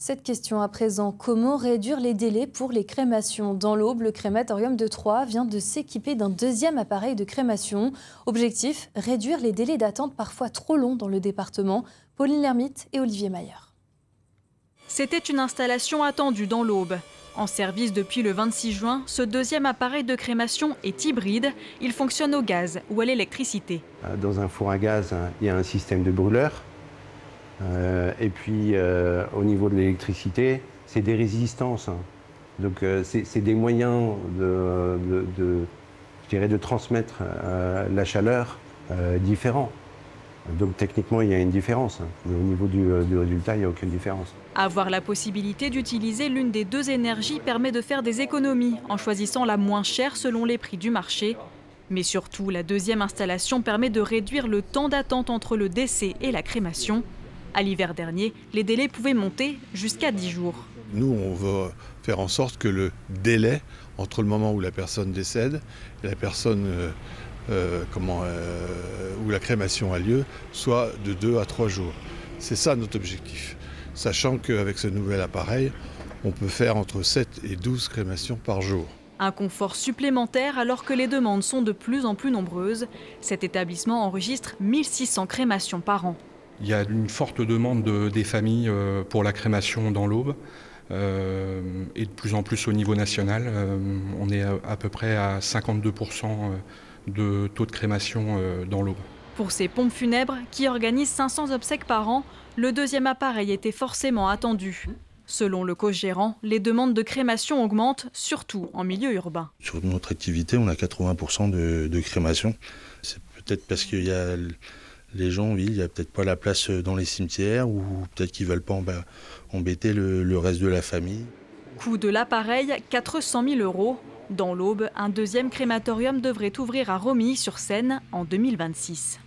Cette question à présent, comment réduire les délais pour les crémations? Dans l'Aube, le crématorium de Troyes vient de s'équiper d'un deuxième appareil de crémation. Objectif, réduire les délais d'attente parfois trop longs dans le département. Pauline Lermite et Olivier Mayer. C'était une installation attendue dans l'Aube. En service depuis le 26 juin, ce deuxième appareil de crémation est hybride. Il fonctionne au gaz ou à l'électricité. Dans un four à gaz, il y a un système de brûleur. Et puis au niveau de l'électricité, c'est des résistances. Donc c'est des moyens de transmettre la chaleur différents. Donc techniquement, il y a une différence. Mais au niveau du résultat, il n'y a aucune différence. Avoir la possibilité d'utiliser l'une des deux énergies permet de faire des économies en choisissant la moins chère selon les prix du marché. Mais surtout, la deuxième installation permet de réduire le temps d'attente entre le décès et la crémation. À l'hiver dernier, les délais pouvaient monter jusqu'à 10 jours. Nous, on veut faire en sorte que le délai entre le moment où la personne décède et la personne où la crémation a lieu soit de 2 à 3 jours. C'est ça notre objectif. Sachant qu'avec ce nouvel appareil, on peut faire entre 7 et 12 crémations par jour. Un confort supplémentaire alors que les demandes sont de plus en plus nombreuses. Cet établissement enregistre 1600 crémations par an. Il y a une forte demande des familles pour la crémation dans l'Aube et de plus en plus au niveau national. On est à peu près à 52% de taux de crémation dans l'Aube. Pour ces pompes funèbres qui organisent 500 obsèques par an, le deuxième appareil était forcément attendu. Selon le co-gérant, les demandes de crémation augmentent, surtout en milieu urbain. Sur notre activité, on a 80% de crémation. C'est peut-être parce qu'il y a les gens, oui, il n'y a peut-être pas la place dans les cimetières ou peut-être qu'ils ne veulent pas embêter le reste de la famille. Coût de l'appareil, 400 000 €. Dans l'Aube, un deuxième crématorium devrait ouvrir à Romilly-sur-Seine en 2026.